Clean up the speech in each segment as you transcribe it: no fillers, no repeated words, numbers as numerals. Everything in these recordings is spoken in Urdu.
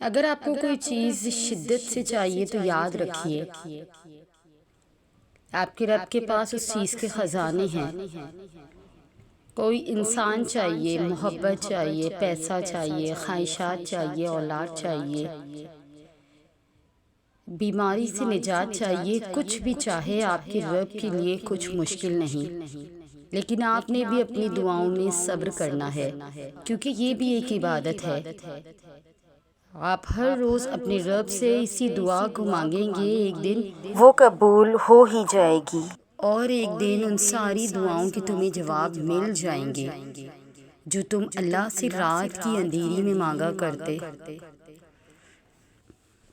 اگر آپ کو کوئی چیز شدت سے چاہیے تو یاد رکھیے آپ کے رب کے پاس اس چیز کے خزانے ہیں۔ کوئی انسان چاہیے، محبت چاہیے، پیسہ چاہیے، خواہشات چاہیے، اولاد چاہیے، بیماری سے نجات چاہیے، کچھ بھی چاہے آپ کے رب کے لیے کچھ مشکل نہیں۔ لیکن آپ نے بھی اپنی دعاؤں میں صبر کرنا ہے، کیونکہ یہ بھی ایک عبادت ہے۔ آپ ہر روز اپنے رب سے اسی دعا کو مانگیں گے، ایک دن وہ قبول ہو ہی جائے گی، اور ایک دن ان ساری دعاؤں کے تمہیں جواب مل جائیں گے جو تم اللہ سے رات کی اندھیری میں مانگا کرتے،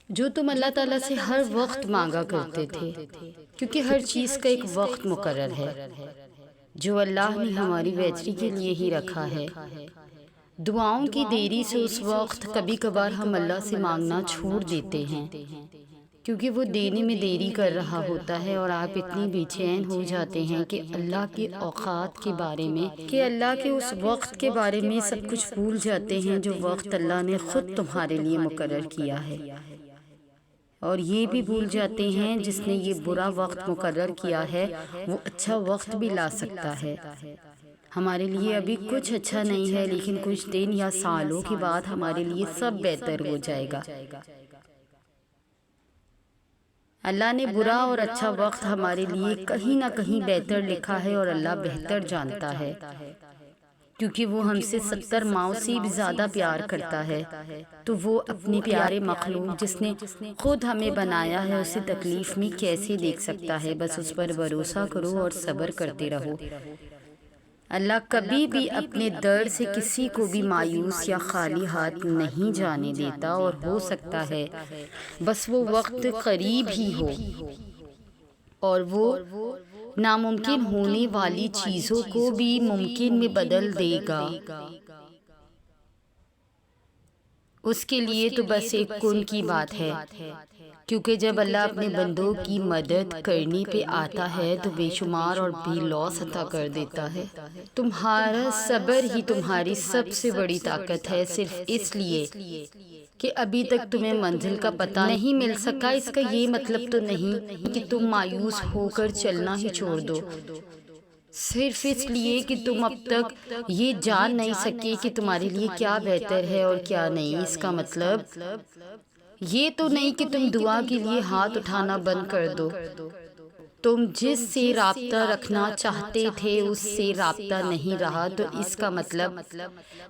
جو تم اللہ تعالیٰ سے ہر وقت مانگا کرتے تھے، کیونکہ ہر چیز کا ایک وقت مقرر ہے جو اللہ نے ہماری بہتری کے لیے ہی رکھا ہے۔ دعاؤں کی دیری سے اس وقت کبھی کبھار ہم اللہ سے مانگنا چھوڑ دیتے ہیں، کیونکہ وہ دینے میں دیری کر رہا ہوتا ہے، اور آپ اتنی بے چین ہو جاتے ہیں کہ اللہ کے اوقات کے بارے میں، کہ اللہ کے اس وقت کے بارے میں سب کچھ بھول جاتے ہیں جو وقت اللہ نے خود تمہارے لیے مقرر کیا ہے، اور یہ بھی بھول جاتے ہیں جس نے یہ برا وقت مقرر کیا ہے وہ اچھا وقت بھی لا سکتا ہے۔ ہمارے لیے ابھی کچھ اچھا نہیں ہے، لیکن کچھ دن یا سالوں کے بعد ہمارے لیے سب بہتر ہو جائے گا۔ اللہ نے برا اور اچھا وقت ہمارے لیے کہیں نہ کہیں بہتر لکھا ہے، اور اللہ بہتر جانتا ہے، کیونکہ وہ ہم سے 70 ماؤں سے بھی زیادہ پیار کرتا ہے، تو وہ اپنے پیارے مخلوق جس نے خود ہمیں بنایا ہے اسے تکلیف میں کیسے دیکھ سکتا ہے؟ بس اس پر بھروسہ کرو اور صبر کرتے رہو۔ اللہ کبھی بھی اپنے در سے کسی کو بھی مایوس یا خالی ہاتھ نہیں جانے دیتا، اور ہو سکتا ہے بس وہ وقت قریب ہی ہو اور وہ ناممکن ہونے والی چیزوں کو بھی ممکن میں بدل دے گا۔ اس کے لیے تو بس ایک کن کی بات ہے، کیونکہ جب اللہ اپنے بندوں کی مدد کرنے پہ آتا ہے تو بے شمار اور بے لوث عطا کر دیتا ہے۔ تمہارا صبر ہی تمہاری سب سے بڑی طاقت ہے، صرف اس لیے کہ ابھی تک تمہیں منزل کا پتہ نہیں مل سکا، اس کا یہ مطلب تو نہیں کہ تم مایوس ہو کر چلنا ہی چھوڑ دو، صرف اس لیے کہ تم اب تک یہ جان نہیں سکے کہ تمہارے لیے کیا بہتر ہے اور کیا نہیں۔ اس کا مطلب یہ تو نہیں کہ تم دعا کے لیے ہاتھ اٹھانا بند کر دو، تم جس سے رابطہ رکھنا چاہتے تھے اس سے رابطہ نہیں رہا، تو اس کا مطلب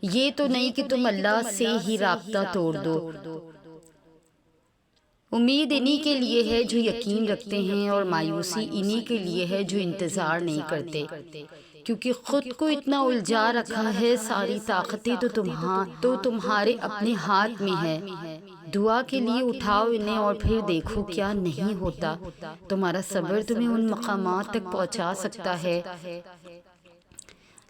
یہ تو نہیں کہ تم اللہ سے ہی رابطہ توڑ دو۔ امید انہی کے لیے ہے جو یقین رکھتے ہیں، اور مایوسی انہی کے لیے ہے جو انتظار نہیں کرتے، کیونکہ خود کو اتنا الجھا رکھا ہے، ساری طاقتیں تو تمہارے اپنے ہاتھ میں ہے۔ دعا کے لیے اٹھاؤ انہیں اور پھر دیکھو کیا نہیں ہوتا۔ تمہارا صبر تمہیں ان مقامات تک پہنچا سکتا ہے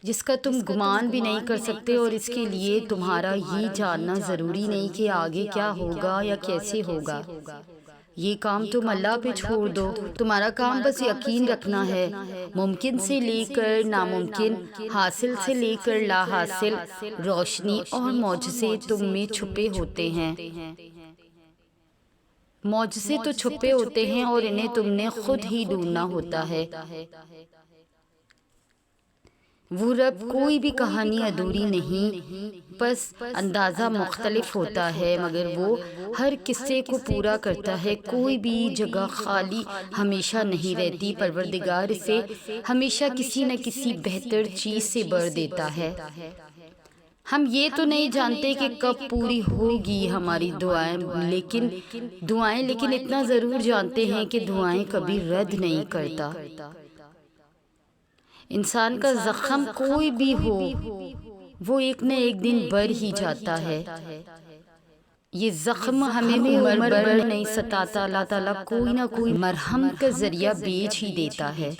جس کا تم گمان بھی نہیں کر سکتے، اور اس کے لیے تمہارا یہ جاننا ضروری نہیں کہ آگے کیا ہوگا یا کیسے ہوگا۔ یہ کام تم اللہ پہ چھوڑ دو، تمہارا کام بس یقین رکھنا ہے۔ ممکن سے لے کر ناممکن، حاصل سے لے کر لا حاصل، روشنی اور معجزے تم میں چھپے ہوتے ہیں۔ معجزے تو چھپے ہوتے ہیں اور انہیں تم نے خود ہی ڈھونڈنا ہوتا ہے۔ وہ رب کوئی بھی کہانی ادھوری نہیں، بس اندازہ مختلف ہوتا ہے، مگر وہ ہر قصے کو پورا کرتا ہے۔ کوئی بھی جگہ خالی ہمیشہ نہیں رہتی، پروردگار اسے ہمیشہ کسی نہ کسی بہتر چیز سے بھر دیتا ہے۔ ہم یہ تو نہیں جانتے کہ کب پوری ہوگی ہماری دعائیں، لیکن اتنا ضرور جانتے ہیں کہ دعائیں کبھی رد نہیں کرتا۔ انسان کا زخم کوئی بھی ہو وہ ایک نہ ایک دن بھر ہی جاتا ہے۔ یہ زخم ہمیں عمر بھر نہیں ستاتا، اللہ تعالیٰ کوئی نہ کوئی مرہم کا ذریعہ بیچ ہی دیتا ہے۔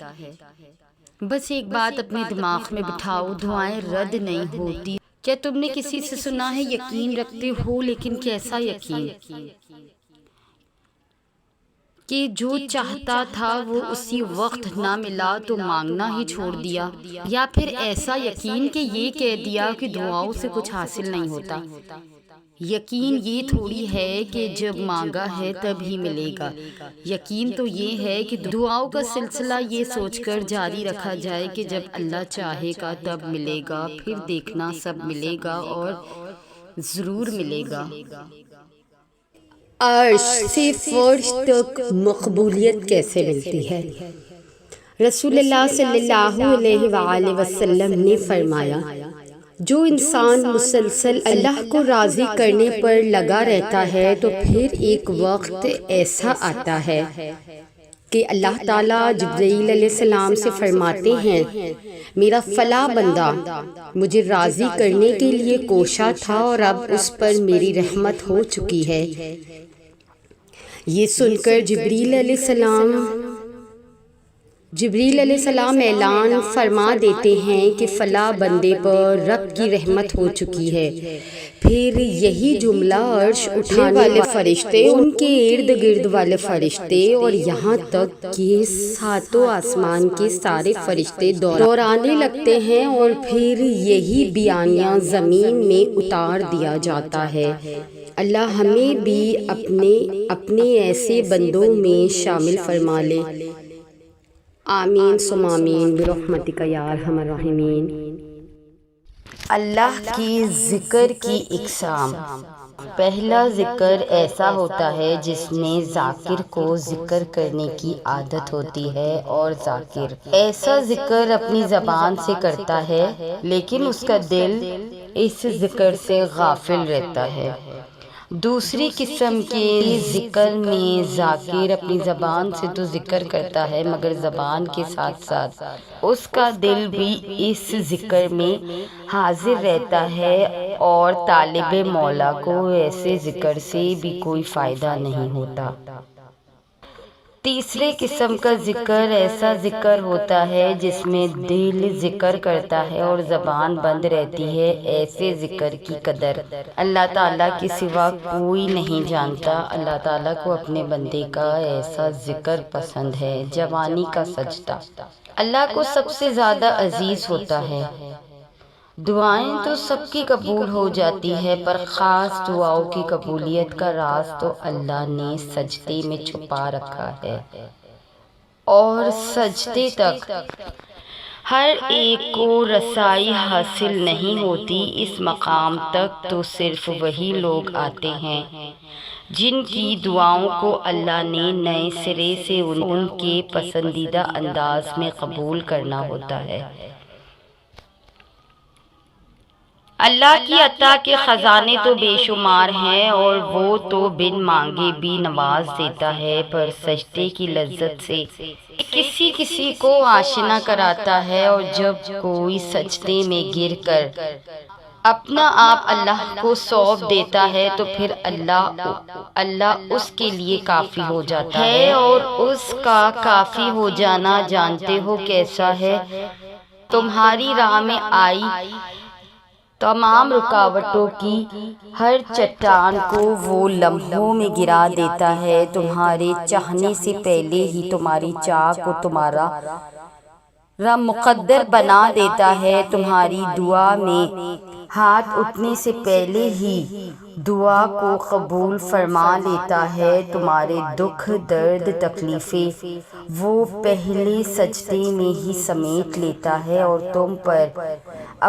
بس ایک بات اپنے دماغ میں بٹھاؤ، دعائیں رد نہیں ہوتی۔ کیا تم نے کسی سے سنا ہے یقین رکھتے ہو، لیکن کیسا یقین؟ کہ جو چاہتا تھا وہ اسی وقت نہ ملا تو مانگنا ہی چھوڑ دیا، یا پھر ایسا یقین کہ یہ کہہ دیا کہ دعاؤں سے کچھ حاصل نہیں ہوتا۔ کیا تم نے کسی سے سنا ہے یقین رکھتے ہو، لیکن کیسا یقین؟ کہ جو چاہتا تھا وہ اسی وقت نہ ملا تو مانگنا ہی چھوڑ دیا، یا پھر ایسا یقین کہ یہ کہہ دیا کہ دعاؤں سے کچھ حاصل نہیں ہوتا۔ یقین یہ تھوڑی ہے کہ جب مانگا ہے تب ہی ملے گا، یقین تو یہ ہے کہ دعاؤں کا سلسلہ یہ سوچ کر جاری رکھا جائے کہ جب اللہ چاہے گا تب ملے گا، پھر دیکھنا سب ملے گا اور ضرور ملے گا۔ عرش سے فرش تک مقبولیت کیسے ملتی ہے؟ رسول اللہ صلی اللہ علیہ وآلہ وسلم نے فرمایا، جو انسان مسلسل اللہ کو راضی کرنے پر لگا رہتا ہے تو پھر ایک وقت ایسا آتا ہے کہ اللہ تعالیٰ جبرائیل علیہ السلام سے فرماتے ہیں، میرا فلاں بندہ مجھے راضی کرنے کے لیے کوشاں تھا اور اب اس پر میری رحمت ہو چکی ہے۔ یہ سن کر جبرائیل علیہ السلام اعلان فرما دیتے ہیں کہ فلاں بندے پر رب کی رحمت ہو چکی ہے۔ پھر یہی جملہ عرش اٹھانے والے فرشتے، ان کے ارد گرد والے فرشتے اور یہاں تک کہ ساتوں آسمان کے سارے فرشتے دوڑانے لگتے ہیں، اور پھر یہی بیانیہ زمین میں اتار دیا جاتا ہے۔ اللہ ہمیں بھی اپنے ایسے بندوں میں شامل فرما لے۔ آمین ثم آمین برحمتک یا ارحم الراحمین۔ اللہ کی ذکر کی اقسام۔ پہلا ذکر ایسا ہوتا ہے جس میں ذاکر کو ذکر کرنے کی عادت ہوتی ہے، اور ذاکر ایسا ذکر اپنی زبان سے کرتا ہے لیکن اس کا دل اس ذکر سے غافل رہتا ہے۔ دوسری قسم کے ذکر میں ذاکر اپنی زبان سے تو ذکر کرتا ہے مگر زبان کے ساتھ ساتھ اس کا دل بھی اس ذکر میں حاضر رہتا ہے، اور طالب مولا کو ایسے ذکر سے بھی کوئی فائدہ نہیں ہوتا۔ تیسرے قسم کا ذکر ایسا ذکر ہوتا ہے جس میں دل ذکر کرتا ہے اور زبان بند رہتی ہے۔ ایسے ذکر کی قدر اللہ تعالیٰ کے سوا کوئی نہیں جانتا۔ اللہ تعالیٰ کو اپنے بندے کا ایسا ذکر پسند ہے۔ جوانی کا سجدہ اللہ کو سب سے زیادہ عزیز ہوتا ہے۔ دعائیں تو سب کی قبول ہو جاتی ہے، پر خاص دعاؤں کی قبولیت کا راز تو اللہ نے سجدے میں چھپا رکھا ہے، اور سجدے تک ہر ایک کو رسائی حاصل نہیں ہوتی۔ اس مقام تک تو صرف وہی لوگ آتے ہیں جن کی دعاؤں کو اللہ نے نئے سرے سے ان کے پسندیدہ انداز میں قبول کرنا ہوتا ہے۔ اللہ کی عطا کے خزانے تو بے شمار ہیں، اور وہ تو بن مانگے بھی نواز دیتا ہے، پر سجدے کی لذت سے کسی کو آشنا کراتا ہے، اور جب کوئی سجدے میں گر کر اپنا آپ اللہ کو سونپ دیتا ہے تو پھر اللہ اس کے لیے کافی ہو جاتا ہے۔ اور اس کا کافی ہو جانا جانتے ہو کیسا ہے؟ تمہاری راہ میں آئی تمام رکاوٹوں کی ہر چٹان کو وہ لمحوں میں گرا دیتا ہے۔ تمہارے چاہنے سے پہلے ہی تمہاری چاہ کو تمہارا رب مقدر بنا دیتا ہے۔ تمہاری دعا میں ہاتھ اٹھنے سے پہلے ہی دعا کو قبول فرما لیتا ہے۔ تمہارے دکھ درد تکلیفیں وہ پہلے سجدے میں ہی سمیٹ لیتا ہے، اور تم پر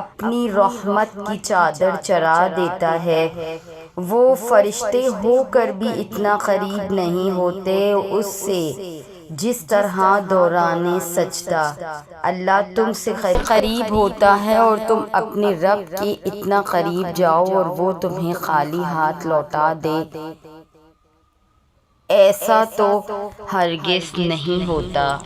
اپنی رحمت کی چادر چڑھا دیتا ہے۔ وہ فرشتے ہو کر بھی اتنا قریب نہیں ہوتے اس سے جس طرح دوران سجدہ اللہ تم سے قریب ہوتا ہے، اور تم اپنے رب کے اتنا قریب جاؤ اور وہ تمہیں خالی ہاتھ لوٹا دے، ایسا تو ہرگز نہیں ہوتا۔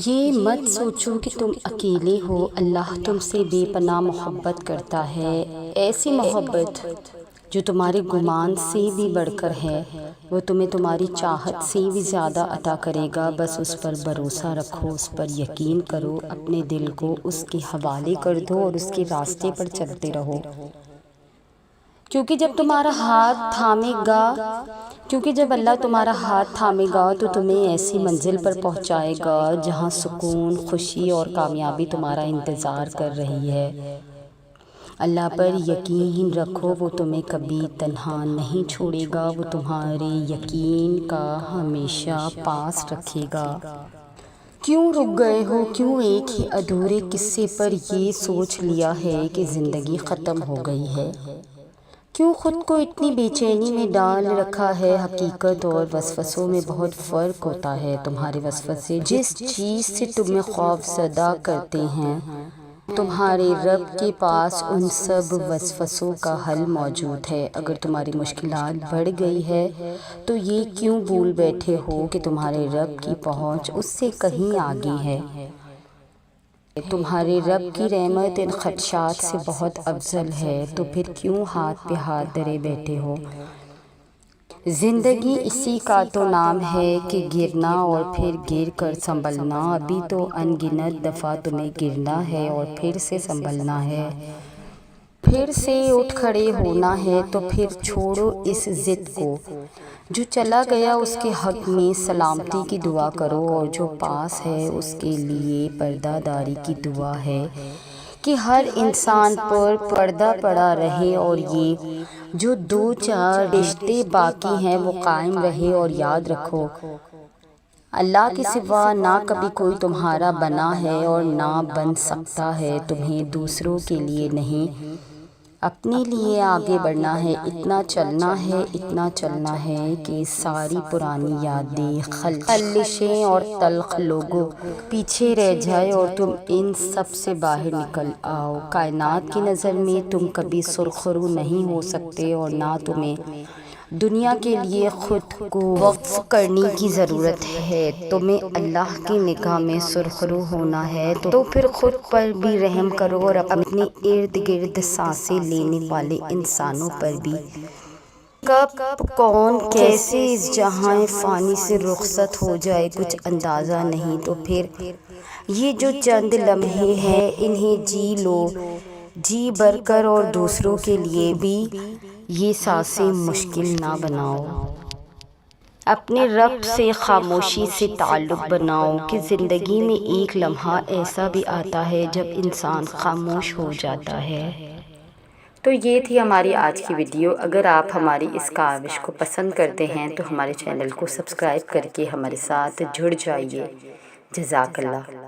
یہ مت سوچو کہ تم اکیلے ہو، اللہ تم سے بے پناہ محبت کرتا ہے، ایسی محبت جو تمہارے گمان سے بھی بڑھ کر ہے۔ وہ تمہیں تمہاری چاہت سے بھی زیادہ عطا کرے گا، بس اس پر بھروسہ رکھو، اس پر یقین کرو، اپنے دل کو اس کے حوالے کر دو اور اس کے راستے پر چلتے رہو، کیونکہ جب اللہ تمہارا ہاتھ تھامے گا تو تمہیں ایسی منزل پر پہنچائے گا جہاں سکون، خوشی اور کامیابی تمہارا انتظار کر رہی ہے۔ اللہ پر یقین رکھو، وہ تمہیں کبھی تنہا نہیں چھوڑے گا، وہ تمہارے یقین کا ہمیشہ پاس رکھے گا۔ کیوں رک گئے ہو؟ کیوں ایک ہی ادھورے قصے پر یہ سوچ لیا ہے کہ زندگی ختم ہو گئی ہے؟ کیوں خود کو اتنی بے چینی میں ڈال رکھا ہے؟ حقیقت اور وسوسوں میں بہت فرق ہوتا ہے۔ تمہارے وسوسے جس چیز سے تمہیں خوف زدہ کرتے ہیں، تمہارے رب کے پاس ان سب وسوسوں کا حل موجود ہے۔ اگر تمہاری مشکلات بڑھ گئی ہے تو یہ کیوں بھول بیٹھے ہو کہ تمہارے رب کی پہنچ اس سے کہیں آگے ہے۔ تمہارے رب کی رحمت ان خدشات سے بہت افضل ہے، تو پھر کیوں ہاتھ پہ ہاتھ دھرے بیٹھے ہو؟ زندگی اسی کا تو نام ہے کہ گرنا اور پھر گر کر سنبھلنا۔ ابھی تو ان گنت دفعہ تمہیں گرنا ہے اور پھر سے سنبھلنا ہے، پھر سے اٹھ کھڑے ہونا ہے۔ تو پھر چھوڑو اس ضد کو، جو چلا گیا اس کے حق میں سلامتی کی دعا کرو، اور جو پاس ہے اس کے لیے پردہ داری کی دعا ہے کہ ہر انسان پر پردہ پڑا رہے، اور یہ جو دو چار رشتے باقی ہیں وہ قائم رہے۔ اور یاد رکھو، اللہ کے سوا نہ کبھی کوئی تمہارا بنا ہے اور نہ بن سکتا ہے۔ تمہیں دوسروں کے لیے نہیں، اپنے لیے آگے بڑھنا ہے۔ اتنا چلنا ہے، اتنا چلنا ہے کہ ساری پرانی یادیں، خلشیں اور تلخ لوگوں پیچھے رہ جائے اور تم ان سب سے باہر نکل آؤ۔ کائنات کی نظر میں تم کبھی سرخرو نہیں ہو سکتے، اور نہ تمہیں دنیا کے لیے خود کو وقف کرنے کی ضرورت ہے۔ تمہیں اللہ کی نگاہ میں سرخرو ہونا ہے تو پھر خود پر بھی رحم کرو، اور اپنے ارد گرد سانسیں لینے والے انسانوں پر بھی۔ کب کون کیسے اس جہاں فانی سے رخصت ہو جائے کچھ اندازہ نہیں۔ تو پھر یہ جو چند لمحے ہیں انہیں جی لو، جی بھر کر، اور دوسروں کے لیے بھی یہ سانسیں مشکل نہ بناؤ۔ اپنے رب سے خاموشی سے تعلق بناؤ کہ زندگی میں ایک لمحہ ایسا بھی آتا ہے جب انسان خاموش ہو جاتا ہے۔ تو یہ تھی ہماری آج کی ویڈیو۔ اگر آپ ہماری اس کاوش کو پسند کرتے ہیں تو ہمارے چینل کو سبسکرائب کر کے ہمارے ساتھ جڑ جائیے۔ جزاک اللہ۔